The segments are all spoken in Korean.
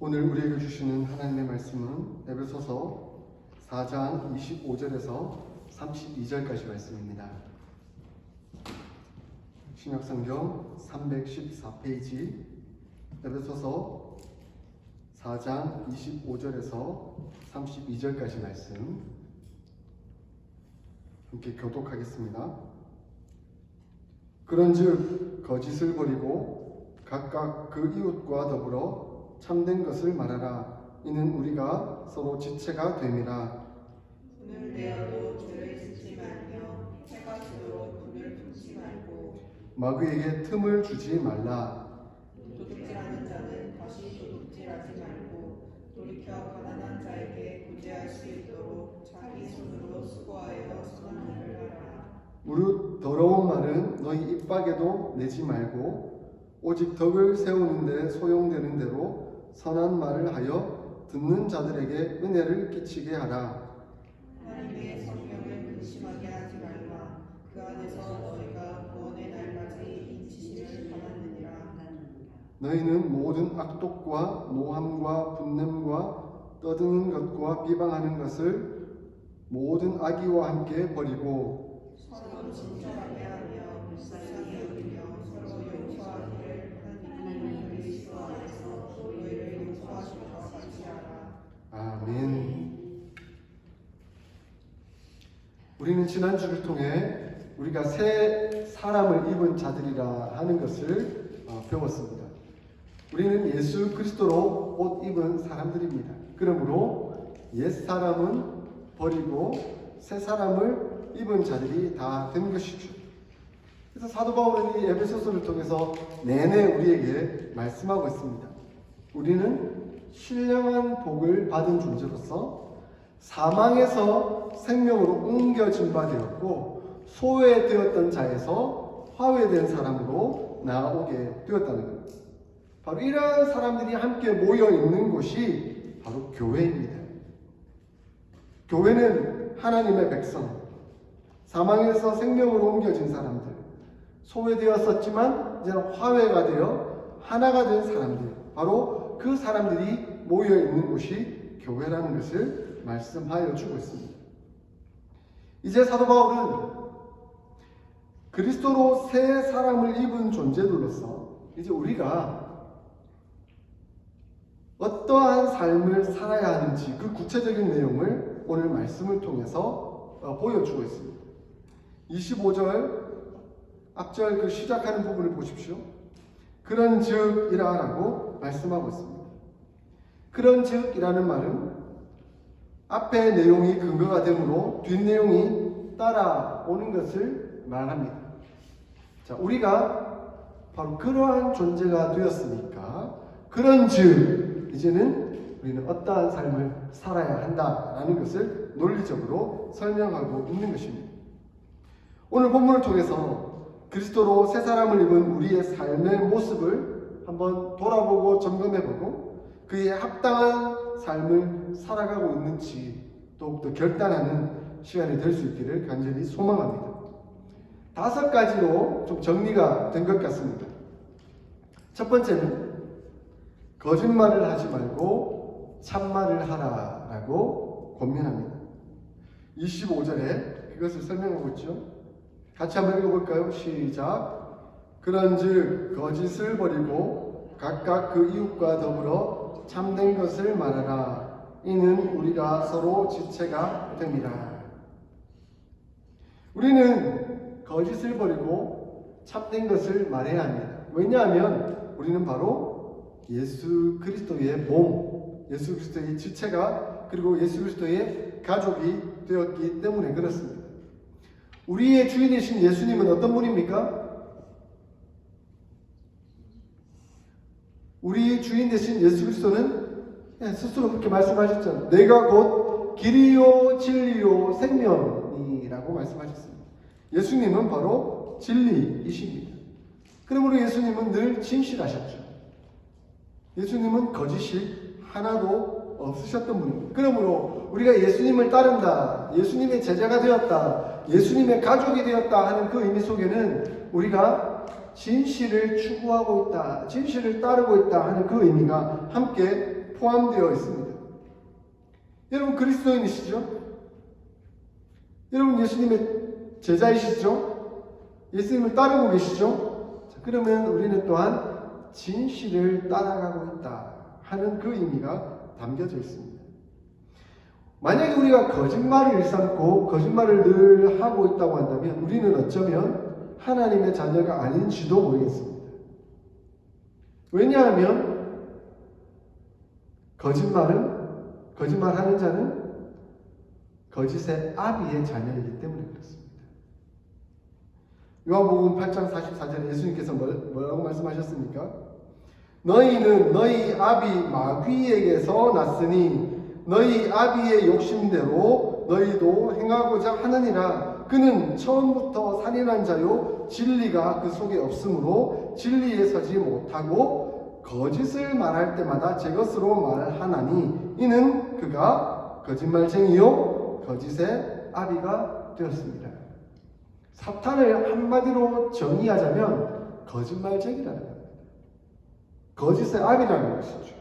오늘 우리에게 주시는 하나님의 말씀은 에베소서 4장 25절에서 32절까지 말씀입니다. 신약성경 314페이지 에베소서 4장 25절에서 32절까지 말씀 함께 교독하겠습니다. 그런즉 거짓을 버리고 각각 그 이웃과 더불어 참된 것을 말하라. 이는 우리가 서로 지체가 됨이라. 분을 내어도 죄를 짓지 말며 해가 지도록 분을 품지 말고 마귀에게 틈을 주지 말라. 도둑질하는 자는 다시 도둑질하지 말고 돌이켜 가난한 자에게 구제할 수 있도록 자기 손으로 수고하여 선한 일을 하라. 무릇 더러운 말은 너희 입밖에도 내지 말고 오직 덕을 세우는 데 소용되는 대로 선한 말을 하여 듣는 자들에게 은혜를 끼치게 하라. 하나님의 성령을 근심하게 하지 말라. 그 안에서 너희가 구원의 날까지 인치심을 받았느니라. 너희는 모든 악독과 노함과 분냄과 떠드는 것과 비방하는 것을 모든 악의와 함께 버리고 서로 친절하게 하며 불쌍히 여기며 서로 용서하기를 하나님이 그리스도 안에서 너희를 용서하실 것 같이 하라. 아멘. 우리는 지난주를 통해 우리가 새 사람을 입은 자들이라 하는 것을 배웠습니다. 우리는 예수 그리스도로 옷 입은 사람들입니다. 그러므로 옛 사람은 버리고 새 사람을 입은 자들이 다 된 것이죠. 그래서 사도 바울은 이 에베소서를 통해서 내내 우리에게 말씀하고 있습니다. 우리는 신령한 복을 받은 존재로서 사망에서 생명으로 옮겨진 바 되었고 소외되었던 자에서 화해된 사람으로 나아오게 되었다는 겁니다. 바로 이러한 사람들이 함께 모여 있는 곳이 바로 교회입니다. 교회는 하나님의 백성, 사망에서 생명으로 옮겨진 사람들, 소외되었었지만 이제는 화해가 되어 하나가 된 사람들, 바로 그 사람들이 모여 있는 곳이 교회라는 것을 말씀하여 주고 있습니다. 이제 사도 바울은 그리스도로 새 사람을 입은 존재들로서 이제 우리가 어떠한 삶을 살아야 하는지 그 구체적인 내용을 오늘 말씀을 통해서 보여주고 있습니다. 25절 앞절 그 시작하는 부분을 보십시오. 그런즉이라고 말씀하고 있습니다. 그런즉이라는 말은 앞의 내용이 근거가 되므로 뒷내용이 따라오는 것을 말합니다. 자, 우리가 바로 그러한 존재가 되었으니까 그런즉 이제는 우리는 어떠한 삶을 살아야 한다라는 것을 논리적으로 설명하고 있는 것입니다. 오늘 본문을 통해서 그리스도로 새 사람을 입은 우리의 삶의 모습을 한번 돌아보고 점검해보고 그에 합당한 삶을 살아가고 있는지 더욱더 결단하는 시간이 될 수 있기를 간절히 소망합니다. 5가지로 좀 정리가 된 것 같습니다. 첫 번째는 거짓말을 하지 말고 참말을 하라라고 권면합니다. 25절에 그것을 설명하고 있죠. 같이 한번 읽어볼까요? 시작. 그런즉 거짓을 버리고 각각 그 이웃과 더불어 참된 것을 말하라. 이는 우리가 서로 지체가 됨이라. 우리는 거짓을 버리고 참된 것을 말해야 합니다. 왜냐하면 우리는 바로 예수 그리스도의 몸, 예수 그리스도의 지체가 그리고 예수 그리스도의 가족이 되었기 때문에 그렇습니다. 우리의 주인이신 예수님은 어떤 분입니까? 우리의 주인 되신 예수 그리스도는 스스로 그렇게 말씀하셨잖아요. 내가 곧 길이요 진리요 생명이라고 말씀하셨습니다. 예수님은 바로 진리이십니다. 그러므로 예수님은 늘 진실하셨죠. 예수님은 거짓이 하나도 없으셨던 분입니다. 그러므로 우리가 예수님을 따른다, 예수님의 제자가 되었다, 예수님의 가족이 되었다 하는 그 의미 속에는 우리가 진실을 추구하고 있다, 진실을 따르고 있다 하는 그 의미가 함께 포함되어 있습니다. 여러분 그리스도인이시죠? 여러분 예수님의 제자이시죠? 예수님을 따르고 계시죠? 자, 그러면 우리는 또한 진실을 따라가고 있다 하는 그 의미가 담겨져 있습니다. 만약에 우리가 거짓말을 일삼고 거짓말을 늘 하고 있다고 한다면 우리는 어쩌면 하나님의 자녀가 아닌지도 모르겠습니다. 왜냐하면 거짓말하는 자는 거짓의 아비의 자녀이기 때문에 그렇습니다. 요한복음 8장 44절에 예수님께서 뭐라고 말씀하셨습니까? 너희는 너희 아비 마귀에게서 났으니 너희 아비의 욕심대로 너희도 행하고자 하느니라. 그는 처음부터 살인한 자요 진리가 그 속에 없으므로 진리에 서지 못하고 거짓을 말할 때마다 제 것으로 말하나니 이는 그가 거짓말쟁이요 거짓의 아비가 되었습니다. 사탄을 한마디로 정의하자면 거짓말쟁이라는 겁니다. 거짓의 아비라는 것이죠.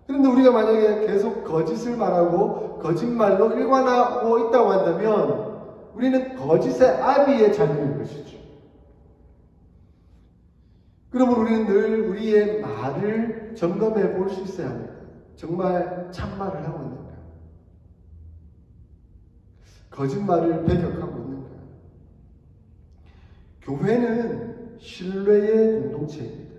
그런데 우리가 만약에 계속 거짓을 말하고 거짓말로 일관하고 있다고 한다면 우리는 거짓의 아비의 자녀인 것이죠. 그러므로 우리는 늘 우리의 말을 점검해 볼 수 있어야 합니다. 정말 참말을 하고 있는가? 거짓말을 배격하고 있는가? 교회는 신뢰의 공동체입니다.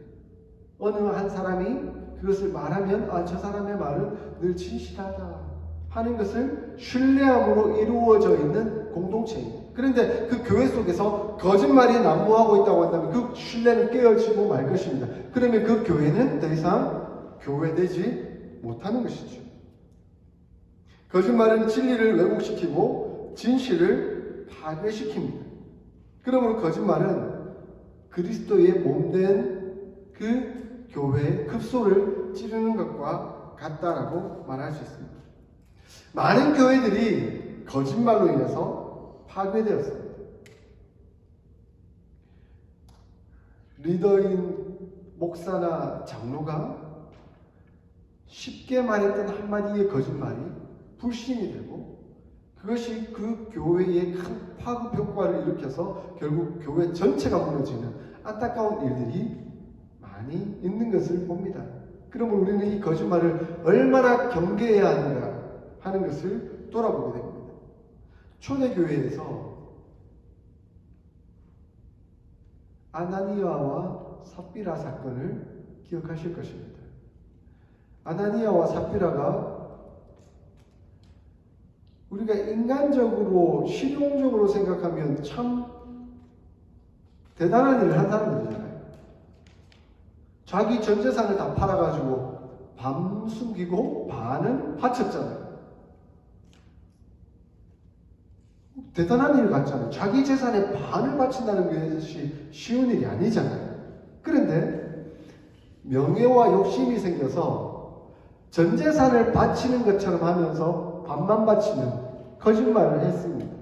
어느 한 사람이 그것을 말하면 저 사람의 말은 늘 진실하다 하는 것을 신뢰함으로 이루어져 있는 공동체입니다. 그런데 그 교회 속에서 거짓말이 난무하고 있다고 한다면 그 신뢰는 깨어지고 말 것입니다. 그러면 그 교회는 더 이상 교회되지 못하는 것이죠. 거짓말은 진리를 왜곡시키고 진실을 파괴시킵니다. 그러므로 거짓말은 그리스도의 몸된 그 교회의 급소를 찌르는 것과 같다라고 말할 수 있습니다. 많은 교회들이 거짓말로 인해서 파괴되었습니다. 리더인 목사나 장로가 쉽게 말했던 한마디의 거짓말이 불신이 되고 그것이 그 교회에 큰 파급 효과를 일으켜서 결국 교회 전체가 무너지는 안타까운 일들이 많이 있는 것을 봅니다. 그러면 우리는 이 거짓말을 얼마나 경계해야 하는가 하는 것을 돌아보게 됩니다. 초대교회에서 아나니아와 삽비라 사건을 기억하실 것입니다. 아나니아와 삽비라가 우리가 인간적으로 실용적으로 생각하면 참 대단한 일을 한 사람들이잖아요. 자기 전 재산을 다 팔아가지고 반 숨기고 반은 바쳤잖아요. 대단한 일 같잖아요. 자기 재산의 반을 바친다는 것이 쉬운 일이 아니잖아요. 그런데 명예와 욕심이 생겨서 전 재산을 바치는 것처럼 하면서 반만 바치는 거짓말을 했습니다.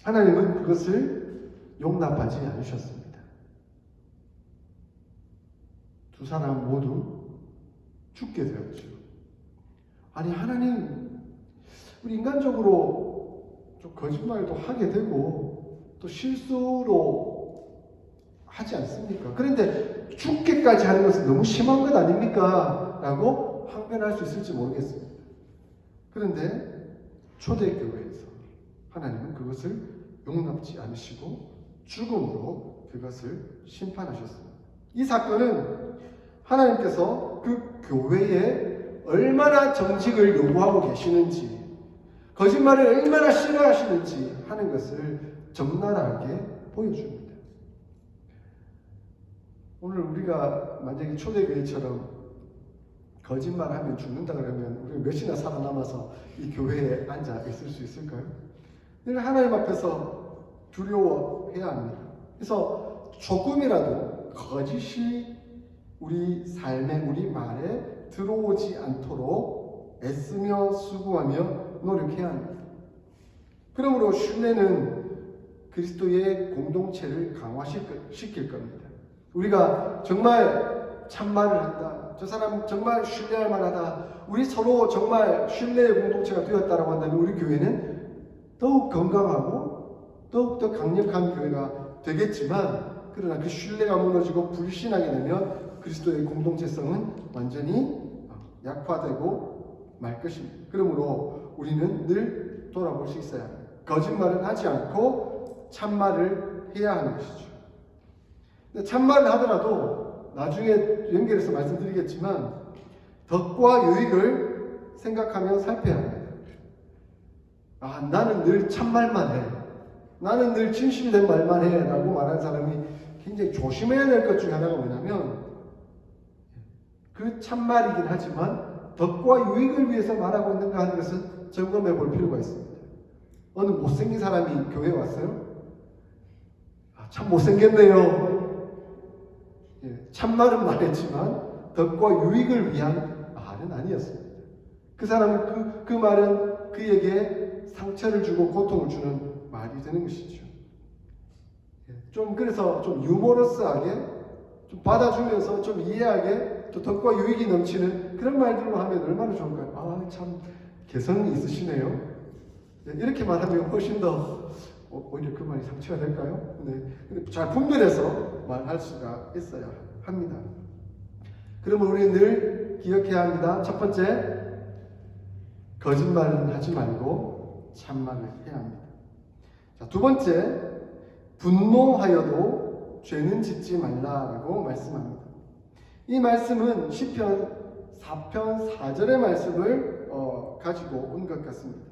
하나님은 그것을 용납하지 않으셨습니다. 두 사람 모두 죽게 되었죠. 아니 하나님, 우리 인간적으로 좀 거짓말도 하게 되고 또 실수로 하지 않습니까? 그런데 죽게까지 하는 것은 너무 심한 것 아닙니까? 라고 항변할 수 있을지 모르겠습니다. 그런데 초대교회에서 하나님은 그것을 용납지 않으시고 죽음으로 그것을 심판하셨습니다. 이 사건은 하나님께서 그 교회에 얼마나 정직을 요구하고 계시는지, 거짓말을 얼마나 싫어하시는지 하는 것을 적나라하게 보여줍니다. 오늘 우리가 만약에 초대교회처럼 거짓말하면 죽는다 그러면 우리가 몇이나 살아남아서 이 교회에 앉아 있을 수 있을까요? 늘 하나님 앞에서 두려워해야 합니다. 그래서 조금이라도 거짓이 우리 삶에, 우리 말에 들어오지 않도록 애쓰며 수고하며 노력해야 합니다. 그러므로 신뢰는 그리스도의 공동체를 강화시킬 겁니다. 우리가 정말 참말을 한다. 저 사람 정말 신뢰할 만하다. 우리 서로 정말 신뢰의 공동체가 되었다라고 한다면 우리 교회는 더욱 건강하고 더욱더 강력한 교회가 되겠지만, 그러나 그 신뢰가 무너지고 불신하게 되면 그리스도의 공동체성은 완전히 약화되고 말 것입니다. 그러므로 우리는 늘 돌아볼 수 있어야 합니다. 거짓말은 하지 않고 참말을 해야 하는 것이죠. 근데 참말을 하더라도 나중에 연결해서 말씀드리겠지만 덕과 유익을 생각하며 살펴야 합니다. 나는 늘 참말만 해. 나는 늘 진실된 말만 해. 라고 말하는 사람이 굉장히 조심해야 될 것 중에 하나가 뭐냐면, 그 참말이긴 하지만 덕과 유익을 위해서 말하고 있는가 하는 것을 점검해 볼 필요가 있습니다. 어느 못생긴 사람이 교회에 왔어요. 참 못생겼네요. 참말은 말했지만 덕과 유익을 위한 말은 아니었습니다. 그 사람은 그 말은 그에게 상처를 주고 고통을 주는 말이 되는 것이죠. 그래서 좀 유머러스하게 좀 받아주면서 좀 이해하게 또 덕과 유익이 넘치는 그런 말들로 하면 얼마나 좋을까요? 참 개성이 있으시네요. 이렇게 말하면 훨씬 더 오히려 그 말이 상처가 될까요? 근데 잘 분별해서 말할 수가 있어야 합니다. 그러면 우리는 늘 기억해야 합니다. 첫 번째, 거짓말은 하지 말고 참말을 해야 합니다. 자, 두 번째, 분노하여도 죄는 짓지 말라라고 말씀합니다. 이 말씀은 시편 4편 4절의 말씀을 가지고 온 것 같습니다.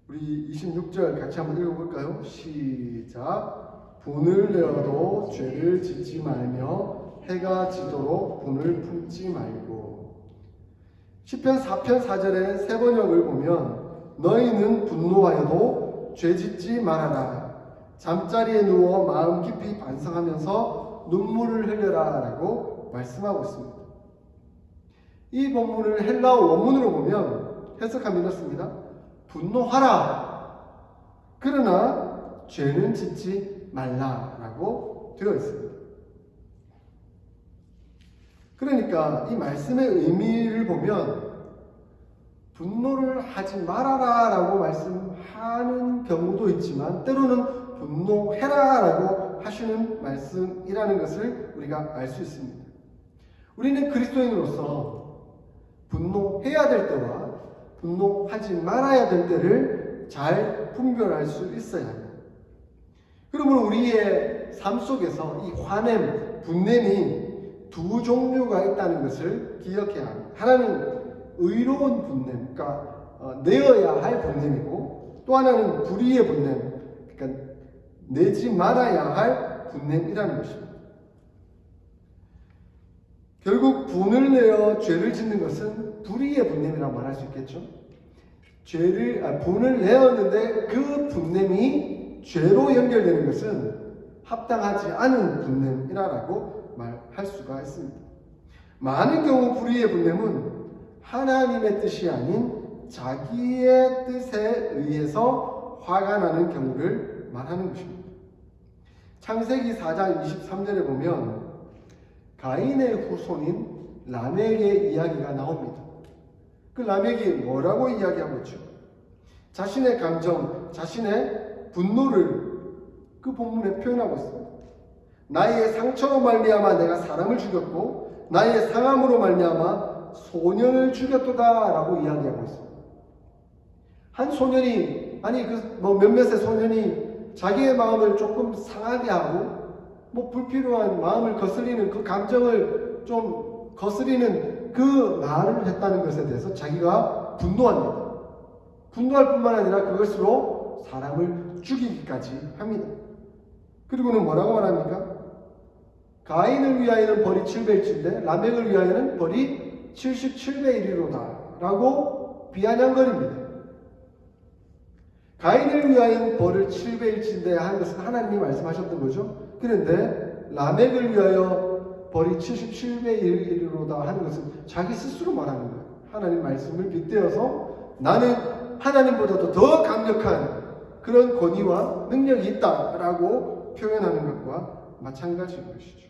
우리 26절 같이 한번 읽어볼까요? 시작. 분을 내어도 죄를 짓지 말며 해가 지도록 분을 품지 말고. 시편 4편 4절의 세 번역을 보면 너희는 분노하여도 죄 짓지 말아라. 잠자리에 누워 마음 깊이 반성하면서 눈물을 흘려라 라고 말씀하고 있습니다. 이 본문을 헬라어 원문으로 보면 해석하면 이렇습니다. 분노하라. 그러나 죄는 짓지 말라라고 되어 있습니다. 그러니까 이 말씀의 의미를 보면 분노를 하지 말아라라고 말씀하는 경우도 있지만 때로는 분노해라라고 하시는 말씀이라는 것을 우리가 알 수 있습니다. 우리는 그리스도인으로서 분노해야 될 때와 분노하지 말아야 될 때를 잘 분별할 수 있어야 합니다. 그러므로 우리의 삶 속에서 이 화냄, 분냄이 두 종류가 있다는 것을 기억해야 합니다. 하나는 의로운 분냄, 그러니까 내어야 할 분냄이고, 또 하나는 불의의 분냄, 그러니까 내지 말아야 할 분냄이라는 것입니다. 결국 분을 내어 죄를 짓는 것은 불의의 분냄이라고 말할 수 있겠죠. 분을 내었는데 그 분냄이 죄로 연결되는 것은 합당하지 않은 분냄이라고 말할 수가 있습니다. 많은 경우 불의의 분냄은 하나님의 뜻이 아닌 자기의 뜻에 의해서 화가 나는 경우를 말하는 것입니다. 창세기 4장 23절에 보면 가인의 후손인 라멕의 이야기가 나옵니다. 그 라멕이 뭐라고 이야기하고 있죠? 자신의 감정, 자신의 분노를 그 본문에 표현하고 있습니다. 나의 상처로 말미암아 내가 사람을 죽였고 나의 상함으로 말미암아 소년을 죽였도다 라고 이야기하고 있습니다. 한 소년이 몇몇의 소년이 자기의 마음을 조금 상하게 하고 불필요한 마음을 거스리는 그 감정을 좀 거스리는 그 말을 했다는 것에 대해서 자기가 분노합니다. 분노할 뿐만 아니라 그것으로 사람을 죽이기까지 합니다. 그리고는 뭐라고 말합니까? 가인을 위하여는 벌이 700일인데 라멕을 위하여는 벌이 77배의 1이로다 라고 비아냥거립니다. 가인을 위하여는 벌을 700일인데 하는 것은 하나님이 말씀하셨던 거죠. 그런데 라멕을 위하여 벌이 77배의 1이로다 하는 것은 자기 스스로 말하는 거예요. 하나님 말씀을 빗대어서 나는 하나님보다도 더 강력한 그런 권위와 능력이 있다라고 표현하는 것과 마찬가지인 것이죠.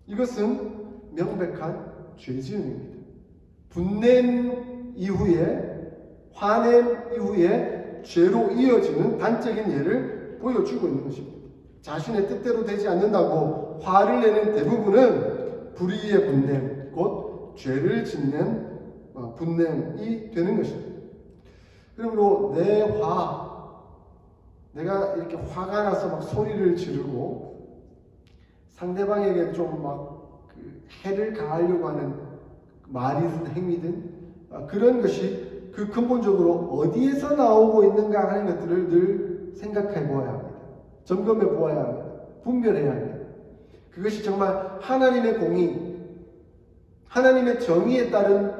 이것은 명백한 죄지음입니다. 분냄 이후에, 화냄 이후에 죄로 이어지는 단적인 예를 보여주고 있는 것입니다. 자신의 뜻대로 되지 않는다고 화를 내는 대부분은 불의의 분냄, 곧 죄를 짓는 분냄이 되는 것입니다. 그러므로 내가 이렇게 화가 나서 막 소리를 지르고 상대방에게 좀 막 해를 가하려고 하는 말이든 행위든 그런 것이 그 근본적으로 어디에서 나오고 있는가 하는 것들을 늘 생각해 보아야 합니다. 점검해 보아야 합니다. 분별해야 합니다. 그것이 정말 하나님의 공의, 하나님의 정의에 따른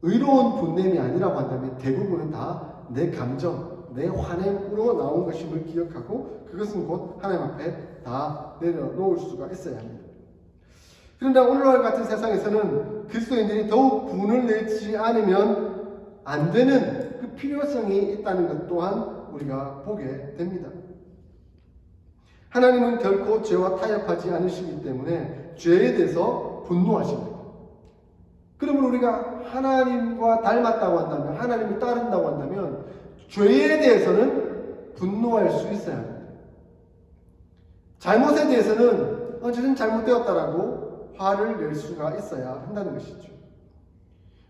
의로운 분냄이 아니라고 한다면 대부분은 다 내 감정, 내 화냄으로 나온 것임을 기억하고 그것은 곧 하나님 앞에 다 내려놓을 수가 있어야 합니다. 그런데 오늘날 같은 세상에서는 그리스도인들이 더욱 분을 내지 않으면 안 되는 그 필요성이 있다는 것 또한 우리가 보게 됩니다. 하나님은 결코 죄와 타협하지 않으시기 때문에 죄에 대해서 분노하십니다. 그러면 우리가 하나님과 닮았다고 한다면, 하나님을 따른다고 한다면 죄에 대해서는 분노할 수 있어야 합니다. 잘못에 대해서는 저는 잘못되었다라고 화를 낼 수가 있어야 한다는 것이죠.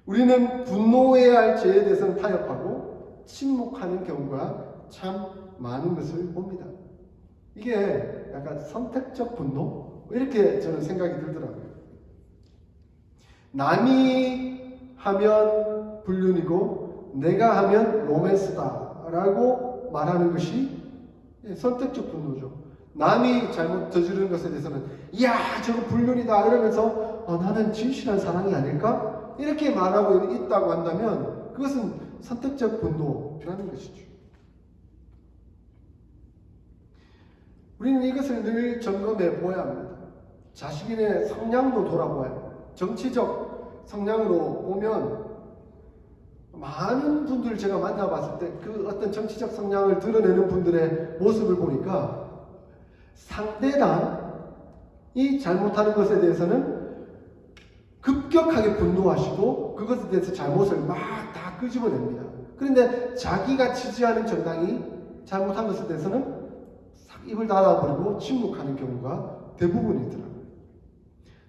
우리는 분노해야 할 죄에 대해서는 타협하고 침묵하는 경우가 참 많은 것을 봅니다. 이게 약간 선택적 분노? 이렇게 저는 생각이 들더라고요. 남이 하면 불륜이고 내가 하면 로맨스다 라고 말하는 것이 선택적 분노죠. 남이 잘못 저지르는 것에 대해서는 이야 저거 불륜이다 이러면서 나는 진실한 사랑이 아닐까? 이렇게 말하고 있다고 한다면 그것은 선택적 분노라는 것이죠. 우리는 이것을 늘 점검해 보아야 합니다. 자신의 성향도 돌아보아야 합니다. 정치적 성향으로 보면 많은 분들 제가 만나봤을 때 그 어떤 정치적 성향을 드러내는 분들의 모습을 보니까 상대당이 잘못하는 것에 대해서는 급격하게 분노하시고 그것에 대해서 잘못을 막 다 끄집어냅니다. 그런데 자기가 지지하는 정당이 잘못한 것에 대해서는 입을 닫아버리고 침묵하는 경우가 대부분이더라고요.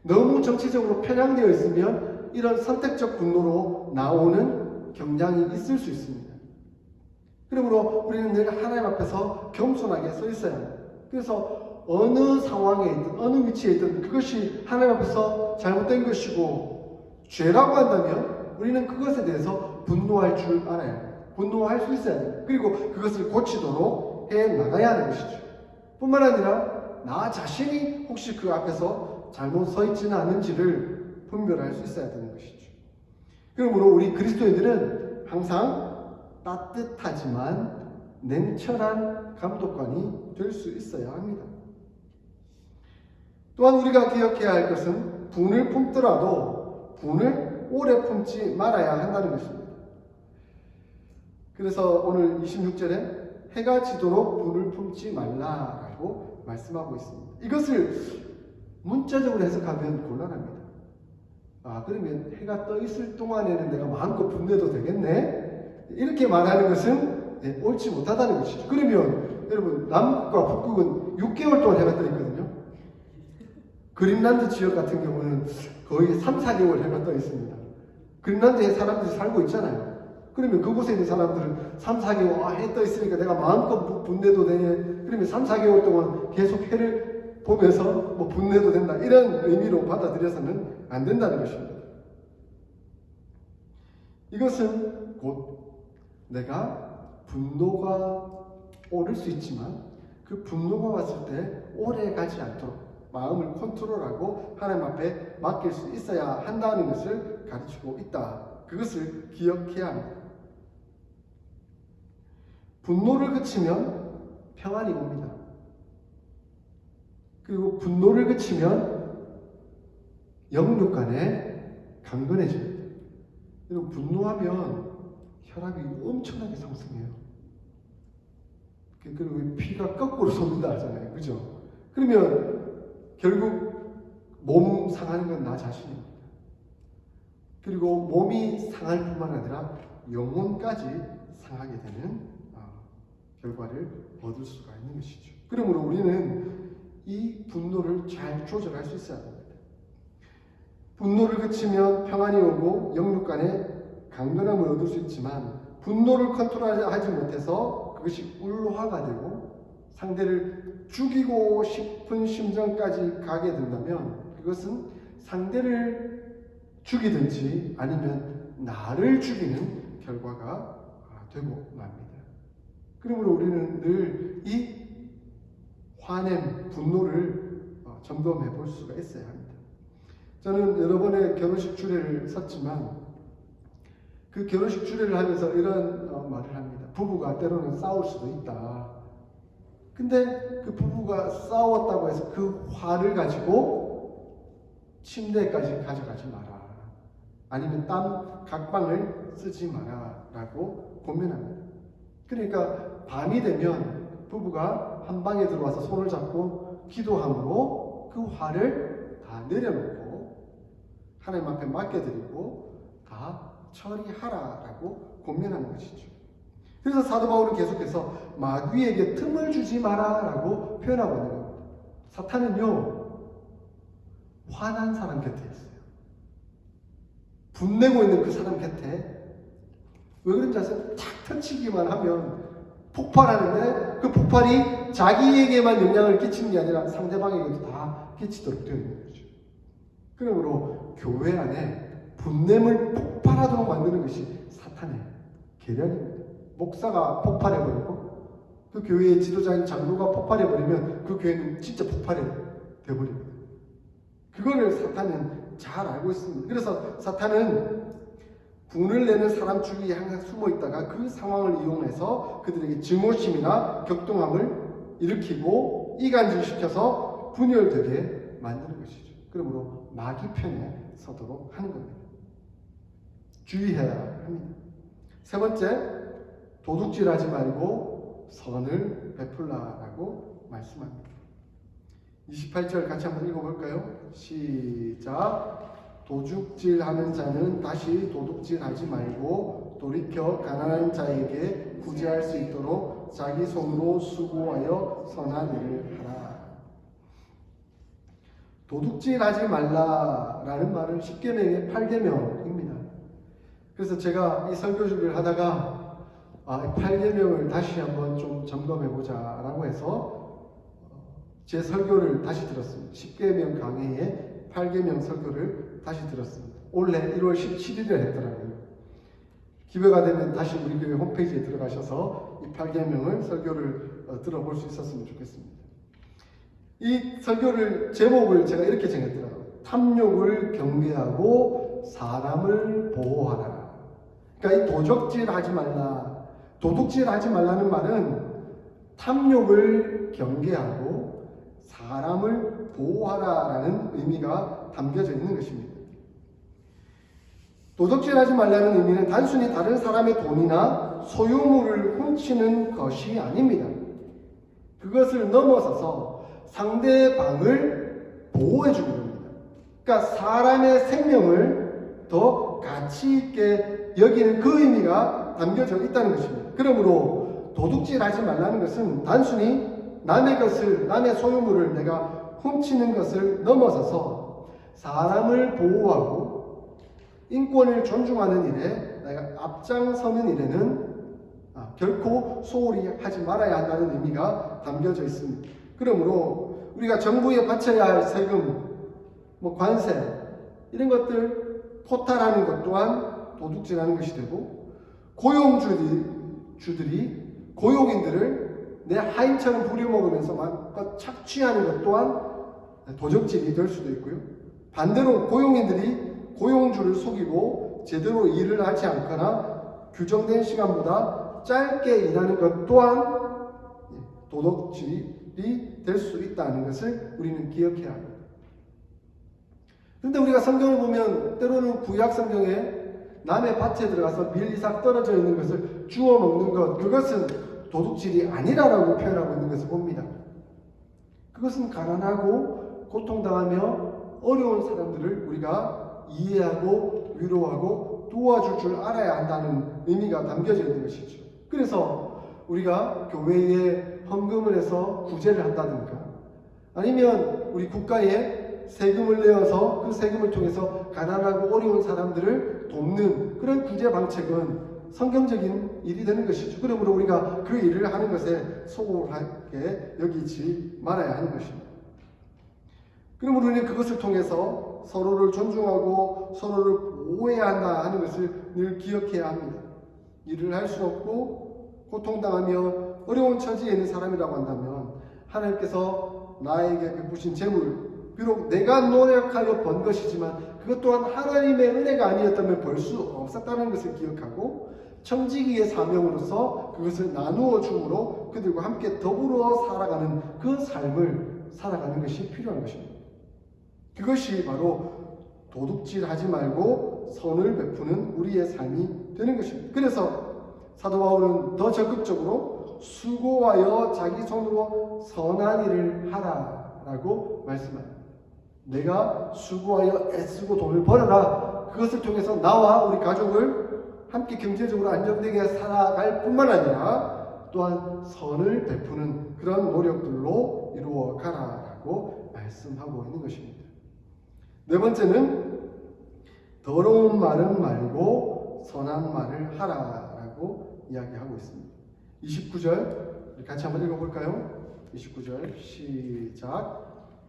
너무 정치적으로 편향되어 있으면 이런 선택적 분노로 나오는 경향이 있을 수 있습니다. 그러므로 우리는 늘 하나님 앞에서 겸손하게 서 있어야 합니다. 그래서 어느 상황에 있든 어느 위치에 있든 그것이 하나님 앞에서 잘못된 것이고 죄라고 한다면 우리는 그것에 대해서 분노할 줄 알아야 합니다. 분노할 수 있어야 합니다. 그리고 그것을 고치도록 해 나가야 하는 것이죠. 뿐만 아니라 나 자신이 혹시 그 앞에서 잘못 서 있지는 않은지를 분별할 수 있어야 되는 것이죠. 그러므로 우리 그리스도인들은 항상 따뜻하지만 냉철한 감독관이 될 수 있어야 합니다. 또한 우리가 기억해야 할 것은 분을 품더라도 분을 오래 품지 말아야 한다는 것입니다. 그래서 오늘 26절에 해가 지도록 분을 품지 말라라고 말씀하고 있습니다. 이것을 문자적으로 해석하면 곤란합니다. 그러면 해가 떠 있을 동안에는 내가 마음껏 분내도 되겠네? 이렇게 말하는 것은 옳지 못하다는 것이죠. 그러면 여러분 남극과 북극은 6개월 동안 해가 떠 있거든요. 그린란드 지역 같은 경우는 거의 3, 4개월 해가 떠 있습니다. 그린란드에 사람들이 살고 있잖아요. 그러면 그곳에 있는 사람들은 3, 4개월 해 떠 있으니까 내가 마음껏 분내도 되네. 그러면 3, 4개월 동안 계속 해를 보면서 분내도 된다. 이런 의미로 받아들여서는 안 된다는 것입니다. 이것은 곧 내가 분노가 오를 수 있지만 그 분노가 왔을 때 오래 가지 않도록 마음을 컨트롤하고 하나님 앞에 맡길 수 있어야 한다는 것을 가르치고 있다. 그것을 기억해야 합니다. 분노를 그치면 평안이 옵니다. 그리고 분노를 그치면 영육 간에 강건해집니다. 그리고 분노하면 혈압이 엄청나게 상승해요. 그리고 피가 거꾸로 솟는다 하잖아요. 그죠? 그러면 결국 몸 상하는 건 나 자신입니다. 그리고 몸이 상할 뿐만 아니라 영혼까지 상하게 되는 결과를 얻을 수가 있는 것이죠. 그러므로 우리는 이 분노를 잘 조절할 수 있어야 합니다. 분노를 그치면 평안이 오고 영육 간에 강건함을 얻을 수 있지만 분노를 컨트롤하지 못해서 그것이 울화가 되고 상대를 죽이고 싶은 심정까지 가게 된다면 그것은 상대를 죽이든지 아니면 나를 죽이는 결과가 되고 맙니다. 그러므로 우리는 늘 이 화냄, 분노를 점검해 볼 수가 있어야 합니다. 저는 여러 번의 결혼식 주례를 섰지만 그 결혼식 주례를 하면서 이런 말을 합니다. 부부가 때로는 싸울 수도 있다. 근데 그 부부가 싸웠다고 해서 그 화를 가지고 침대까지 가져가지 마라. 아니면 땀 각방을 쓰지 마라 라고 권면합니다. 그러니까 밤이 되면 부부가 한 방에 들어와서 손을 잡고 기도함으로 그 화를 다 내려놓고 하나님 앞에 맡겨드리고 다 처리하라라고 권면하는 것이죠. 그래서 사도 바울은 계속해서 마귀에게 틈을 주지 마라라고 표현하고 있는 겁니다. 사탄은요 화난 사람 곁에 있어요. 분내고 있는 그 사람 곁에 왜 그런지 아세요? 탁 터치기만 하면 폭발하는데 그 폭발이 자기에게만 영향을 끼치는 게 아니라 상대방에게도 다 끼치도록 되어 있는 거죠. 그러므로 교회 안에 분냄을 폭발하도록 만드는 것이 사탄의 계략입니다. 목사가 폭발해버리고 그 교회의 지도자인 장로가 폭발해버리면 그 교회는 진짜 폭발이 되어버립니다. 그거를 사탄은 잘 알고 있습니다. 그래서 사탄은 분을 내는 사람 주위에 항상 숨어 있다가 그 상황을 이용해서 그들에게 증오심이나 격동함을 일으키고 이간질시켜서 분열되게 만드는 것이죠. 그러므로 마귀 편에 서도록 하는 겁니다. 주의해야 합니다. 세 번째, 도둑질하지 말고 선을 베풀라라고 말씀합니다. 28절 같이 한번 읽어볼까요? 시작. 도둑질하는 자는 다시 도둑질하지 말고 돌이켜 가난한 자에게 구제할 수 있도록 자기 손으로 수고하여 선한 일을 하라. 도둑질하지 말라라는 말은 10계명의 8계명입니다. 그래서 제가 이 설교 준비를 하다가 8계명을 다시 한번 좀 점검해보자 라고 해서 제 설교를 다시 들었습니다. 10계명 강해의 8계명 설교를 다시 들었습니다. 올해 1월 17일에 했더라고요. 기회가 되면 다시 우리 교회 홈페이지에 들어가셔서 이 8계명을 설교를 들어볼 수 있었으면 좋겠습니다. 이 설교를 제목을 제가 이렇게 정했더라고요. 탐욕을 경계하고 사람을 보호하라. 그러니까 이 도적질하지 말라, 도둑질하지 말라는 말은 탐욕을 경계하고 사람을 보호하라라는 의미가 담겨져 있는 것입니다. 도둑질하지 말라는 의미는 단순히 다른 사람의 돈이나 소유물을 훔치는 것이 아닙니다. 그것을 넘어서서 상대방을 보호해주는 겁니다. 그러니까 사람의 생명을 더 가치 있게 여기는 그 의미가 담겨져 있다는 것입니다. 그러므로 도둑질하지 말라는 것은 단순히 남의 것을, 남의 소유물을 내가 훔치는 것을 넘어서서 사람을 보호하고 인권을 존중하는 일에 내가 앞장서는 일에는 결코 소홀히 하지 말아야 한다는 의미가 담겨져 있습니다. 그러므로 우리가 정부에 바쳐야 할 세금, 관세 이런 것들 포탈하는 것 또한 도둑질하는 것이 되고 고용주들이 고용인들을 내 하인처럼 부려먹으면서 마음껏 착취하는 것 또한 도적질이 될 수도 있고요. 반대로 고용인들이 고용주를 속이고 제대로 일을 하지 않거나 규정된 시간보다 짧게 일하는 것 또한 도둑질이 될 수 있다는 것을 우리는 기억해야 합니다. 그런데 우리가 성경을 보면 때로는 구약 성경에 남의 밭에 들어가서 밀 이삭 떨어져 있는 것을 주워 먹는 것, 그것은 도둑질이 아니라라고 표현하고 있는 것을 봅니다. 그것은 가난하고 고통당하며 어려운 사람들을 우리가 이해하고 위로하고 도와줄 줄 알아야 한다는 의미가 담겨져 있는 것이죠. 그래서 우리가 교회에 헌금을 해서 구제를 한다든가 아니면 우리 국가에 세금을 내어서 그 세금을 통해서 가난하고 어려운 사람들을 돕는 그런 구제 방책은 성경적인 일이 되는 것이죠. 그러므로 우리가 그 일을 하는 것에 소홀하게 여기지 말아야 하는 것입니다. 그러므로 우리는 그것을 통해서 서로를 존중하고 서로를 보호해야 한다 하는 것을 늘 기억해야 합니다. 일을 할 수 없고 고통당하며 어려운 처지에 있는 사람이라고 한다면 하나님께서 나에게 베푸신 재물, 비록 내가 노력하여 번 것이지만 그것 또한 하나님의 은혜가 아니었다면 벌 수 없었다는 것을 기억하고 청지기의 사명으로서 그것을 나누어 줌으로 그들과 함께 더불어 살아가는 그 삶을 살아가는 것이 필요한 것입니다. 그것이 바로 도둑질하지 말고 선을 베푸는 우리의 삶이 되는 것입니다. 그래서 사도 바울은 더 적극적으로 수고하여 자기 손으로 선한 일을 하라라고 말씀합니다. 내가 수고하여 애쓰고 돈을 벌어라. 그것을 통해서 나와 우리 가족을 함께 경제적으로 안정되게 살아갈 뿐만 아니라 또한 선을 베푸는 그런 노력들로 이루어 가라라고 말씀하고 있는 것입니다. 네 번째는 더러운 말은 말고 선한 말을 하라라고 이야기하고 있습니다. 29절 같이 한번 읽어볼까요? 29절 시작.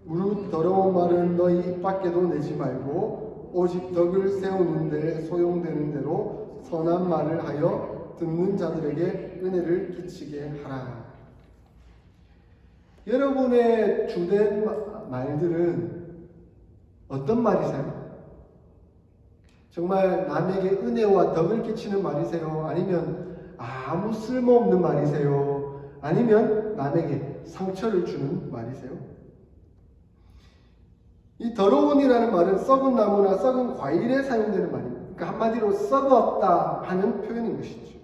무릇 더러운 말은 너희 입 밖에도 내지 말고 오직 덕을 세우는 데 소용되는 대로 선한 말을 하여 듣는 자들에게 은혜를 끼치게 하라. 여러분의 주된 말들은 어떤 말이세요? 정말 남에게 은혜와 덕을 끼치는 말이세요? 아니면 아무 쓸모없는 말이세요? 아니면 남에게 상처를 주는 말이세요? 이 더러운이라는 말은 썩은 나무나 썩은 과일에 사용되는 말입니다. 그러니까 한마디로 썩었다 하는 표현인 것이죠.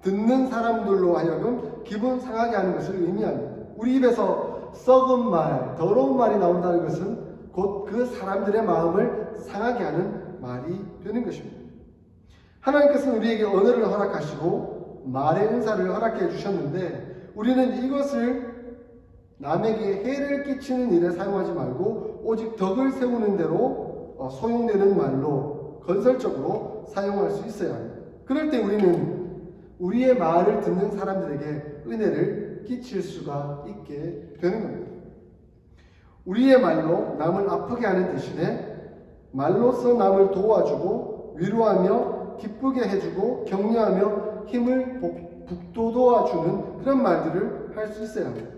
듣는 사람들로 하여금 기분 상하게 하는 것을 의미합니다. 우리 입에서 썩은 말, 더러운 말이 나온다는 것은 곧 그 사람들의 마음을 상하게 하는 말이 되는 것입니다. 하나님께서는 우리에게 언어를 허락하시고 말의 은사를 허락해 주셨는데 우리는 이것을 남에게 해를 끼치는 일에 사용하지 말고 오직 덕을 세우는 대로 소용되는 말로 건설적으로 사용할 수 있어야 합니다. 그럴 때 우리는 우리의 말을 듣는 사람들에게 은혜를 끼칠 수가 있게 되는 겁니다. 우리의 말로 남을 아프게 하는 대신에 말로써 남을 도와주고 위로하며 기쁘게 해주고 격려하며 힘을 북돋워주는 그런 말들을 할 수 있어야 합니다.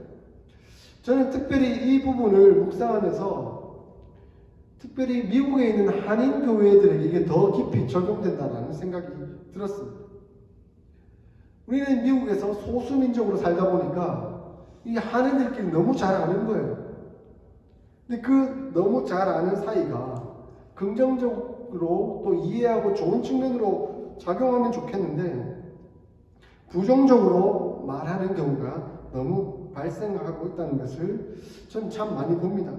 저는 특별히 이 부분을 묵상하면서 특별히 미국에 있는 한인 교회들에게 이게 더 깊이 적용된다는 생각이 들었습니다. 우리는 미국에서 소수민족으로 살다 보니까 이 한인들끼리 너무 잘 아는 거예요. 근데 그 너무 잘 아는 사이가 긍정적으로 또 이해하고 좋은 측면으로 작용하면 좋겠는데 부정적으로 말하는 경우가 너무 발생하고 있다는 것을 전 참 많이 봅니다.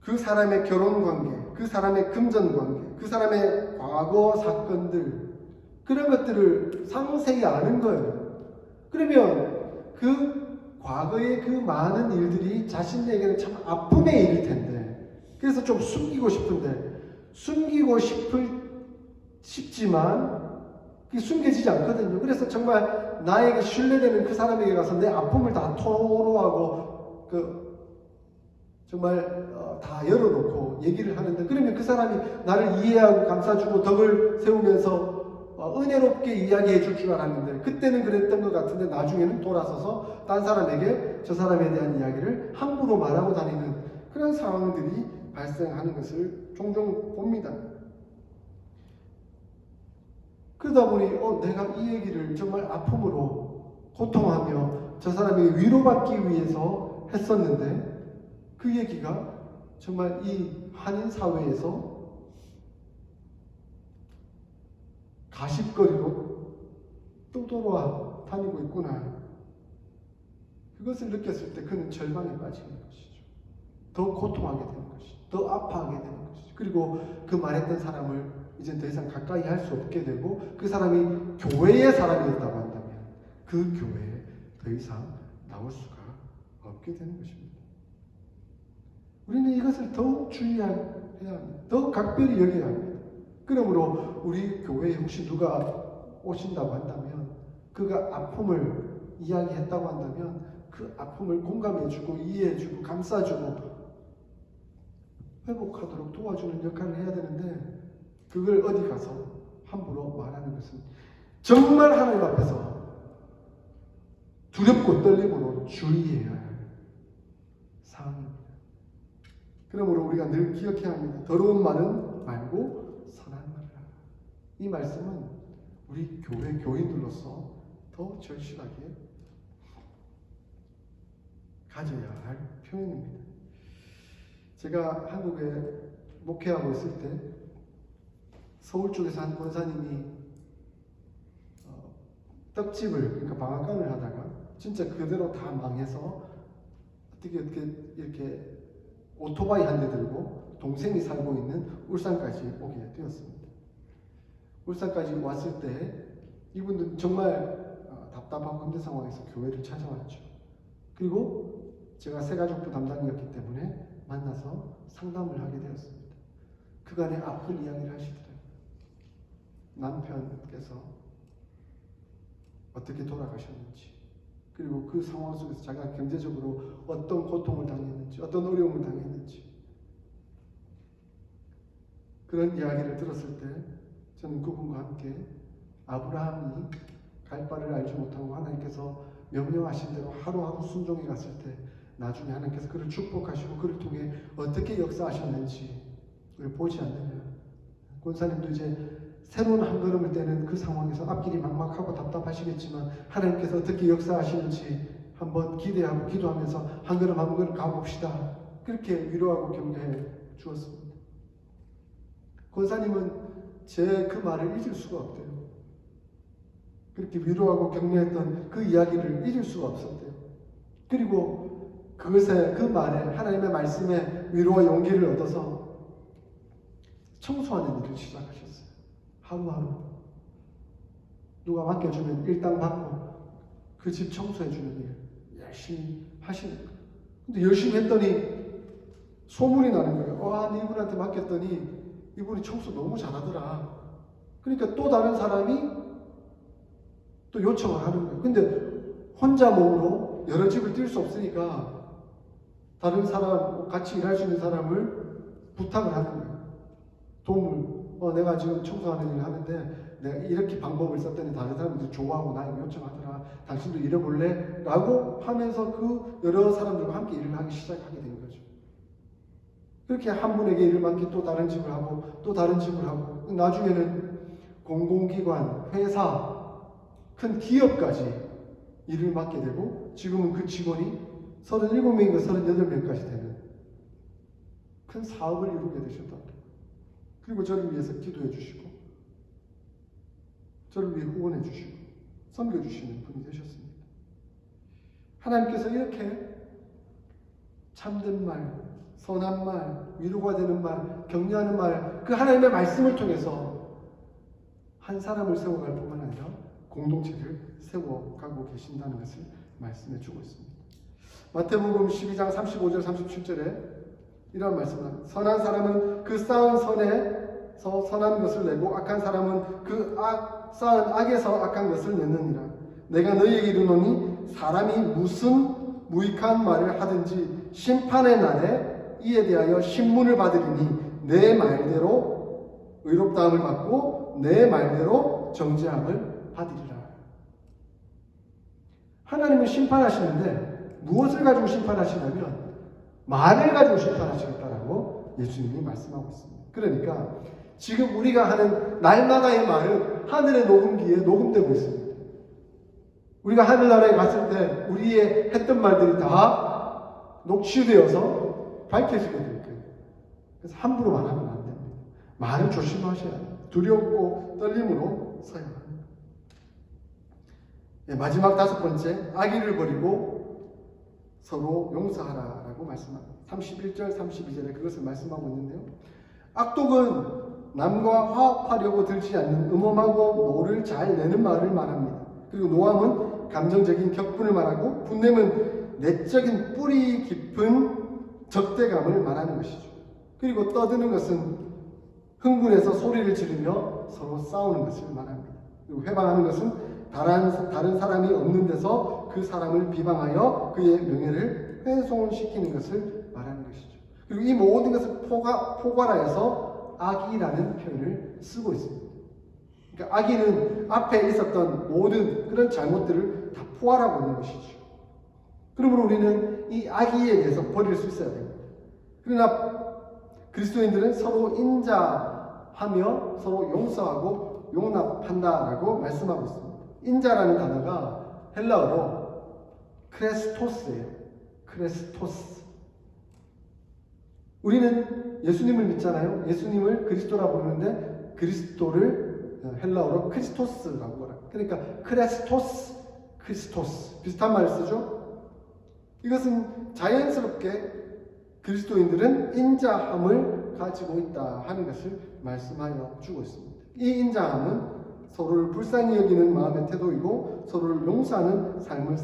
그 사람의 결혼 관계, 그 사람의 금전 관계, 그 사람의 과거 사건들 그런 것들을 상세히 아는 거예요. 그러면 그 과거의 그 많은 일들이 자신에게는 참 아픔의 일일 텐데 그래서 좀 숨기고 싶은데 숨기고 싶지만 그게 숨겨지지 않거든요. 그래서 정말 나에게 신뢰되는 그 사람에게 가서 내 아픔을 다 토로하고 정말 다 열어놓고 얘기를 하는데 그러면 그 사람이 나를 이해하고 감싸주고 덕을 세우면서 은혜롭게 이야기해 줄 줄 알았는데 그때는 그랬던 것 같은데 나중에는 돌아서서 딴 사람에게 저 사람에 대한 이야기를 함부로 말하고 다니는 그런 상황들이 발생하는 것을 종종 봅니다. 그러다 보니 내가 이 얘기를 정말 아픔으로 고통하며 저 사람에게 위로받기 위해서 했었는데 그 얘기가 정말 이 한인 사회에서 가십거리로 또 돌아다니고 있구나. 그것을 느꼈을 때 그는 절망에 빠지는 것이죠. 더 고통하게 되는 것이, 더 아파하게 되는 것이. 그리고 그 말했던 사람을 이제 더 이상 가까이 할 수 없게 되고 그 사람이 교회의 사람이었다고 한다면 그 교회에 더 이상 나올 수가 없게 되는 것입니다. 우리는 이것을 더욱 주의해야 합니다. 더 각별히 여겨야 합니다. 그러므로 우리 교회에 혹시 누가 오신다고 한다면 그가 아픔을 이야기했다고 한다면 그 아픔을 공감해주고 이해해주고 감싸주고 회복하도록 도와주는 역할을 해야 되는데 그걸 어디 가서 함부로 말하는 것은 정말 하나님 앞에서 두렵고 떨림으로 주의해야 할 사항입니다. 그러므로 우리가 늘 기억해야 합니다. 더러운 말은 말고 선한 말을 하라. 이 말씀은 우리 교회 교인들로서 더 절실하게 가져야 할 표현입니다. 제가 한국에 목회하고 있을 때 서울 쪽에서 한 권사님이 떡집을, 그러니까 방앗간을 하다가 진짜 그대로 다 망해서 어떻게 이렇게 오토바이 한 대 들고 동생이 살고 있는 울산까지 오게 되었습니다. 울산까지 왔을 때 이분들은 정말 답답하고 힘든 상황에서 교회를 찾아왔죠. 그리고 제가 새가족부 담당이었기 때문에 만나서 상담을 하게 되었습니다. 그간의 아픈 이야기를 하시더라고요. 남편께서 어떻게 돌아가셨는지, 그리고 그 상황 속에서 자기가 경제적으로 어떤 고통을 당했는지, 어떤 어려움을 당했는지, 그런 이야기를 들었을 때 저는 그분과 함께 아브라함이 갈 바를 알지 못하고 하나님께서 명령하신 대로 하루하루 순종해 갔을 때 나중에 하나님께서 그를 축복하시고 그를 통해 어떻게 역사하셨는지 그걸 보지 않느냐. 권사님도 이제 새로운 한 걸음을 떼는 그 상황에서 앞길이 막막하고 답답하시겠지만 하나님께서 어떻게 역사하시는지 한번 기대하고 기도하면서 한 걸음 한 걸음 가봅시다. 그렇게 위로하고 격려해 주었습니다. 권사님은 제 그 말을 잊을 수가 없대요. 그렇게 위로하고 격려했던 그 이야기를 잊을 수가 없었대요. 그리고 그것에, 그 말에, 하나님의 말씀에 위로와 용기를 얻어서 청소하는 일을 시작하셨어요. 하루하루. 누가 맡겨주면 일당 받고 그 집 청소해주는 일 열심히 하시는 거예요. 근데 열심히 했더니 소문이 나는 거예요. 와, 이분한테 맡겼더니 이분이 청소 너무 잘하더라. 그러니까 또 다른 사람이 또 요청을 하는 거예요. 근데 혼자 몸으로 여러 집을 뛸 수 없으니까 다른 사람, 같이 일할 수 있는 사람을 부탁을 하는 거예요. 도움을, 내가 지금 청소하는 일을 하는데 내가 이렇게 방법을 썼더니 다른 사람들이 좋아하고 나에게 요청하더라. 당신도 일해볼래? 라고 하면서 그 여러 사람들과 함께 일을 하기 시작하게 된 거죠. 그렇게 한 분에게 일을 맡기 또 다른 집을 하고 또 다른 집을 하고 나중에는 공공기관, 회사, 큰 기업까지 일을 맡게 되고 지금은 그 직원이 37명인가 38명까지 되는 큰 사업을 이루게 되셨다. 그리고 저를 위해서 기도해 주시고 저를 위해 후원해 주시고 섬겨주시는 분이 되셨습니다. 하나님께서 이렇게 참된 말, 선한 말, 위로가 되는 말, 격려하는 말, 그 하나님의 말씀을 통해서 한 사람을 세워갈 뿐만 아니라 공동체를 세워가고 계신다는 것을 말씀해 주고 있습니다. 마태복음 12장 35절 37절에 이런 말씀을, 선한 사람은 그 쌓은 선에서 선한 것을 내고 악한 사람은 그 쌓은 악에서 악한 것을 내느니라. 내가 너희에게 이르노니 사람이 무슨 무익한 말을 하든지 심판의 날에 이에 대하여 신문을 받으리니 내 말대로 의롭다함을 받고 내 말대로 정죄함을 받으리라. 하나님은 심판하시는데 무엇을 가지고 심판하시냐면 말을 가지고 심판하시겠다라고 예수님이 말씀하고 있습니다. 그러니까 지금 우리가 하는 날마다의 말은 하늘의 녹음기에 녹음되고 있습니다. 우리가 하늘나라에 갔을 때 우리의 했던 말들이 다 녹취되어서 밝혀지게 될 거예요. 그래서 함부로 말하면 안 됩니다. 말을 조심하셔야 돼요. 두렵고 떨림으로 써야 합니다. 마지막 5번째, 악의를 버리고 서로 용서하라라고 말씀합니다. 31절, 32절에 그것을 말씀하고 있는데요. 악독은 남과 화합하려고 들지 않는 음험하고 노를 잘 내는 말을 말합니다. 그리고 노함은 감정적인 격분을 말하고 분냄은 내적인 뿌리 깊은 적대감을 말하는 것이죠. 그리고 떠드는 것은 흥분해서 소리를 지르며 서로 싸우는 것을 말합니다. 그리고 회방하는 것은 다른 사람이 없는 데서 그 사람을 비방하여 그의 명예를 훼손시키는 것을 말하는 것이죠. 그리고 이 모든 것을 포괄하여서 악이라는 표현을 쓰고 있습니다. 그러니까 악의는 앞에 있었던 모든 그런 잘못들을 다 포괄하고 있는 것이죠. 그러므로 우리는 이 악의에 대해서 버릴 수 있어야 됩니다. 그러나 그리스도인들은 서로 인자하며 서로 용서하고 용납한다라고 말씀하고 있습니다. 인자라는 단어가 헬라어로 크레스토스예요. 크레스토스. 우리는 예수님을 믿잖아요. 예수님을 그리스도라 부르는데 그리스도를 헬라어로 크리스토스라고 말합니다. 그러니까 크레스토스, 크리스토스 비슷한 말을 쓰죠. 이것은 자연스럽게 그리스도인들은 인자함을 가지고 있다 하는 것을 말씀하여 주고 있습니다. 이 인자함은 서로를 불쌍히 여기는 마음의 태도이고 서로를 용서하는 삶을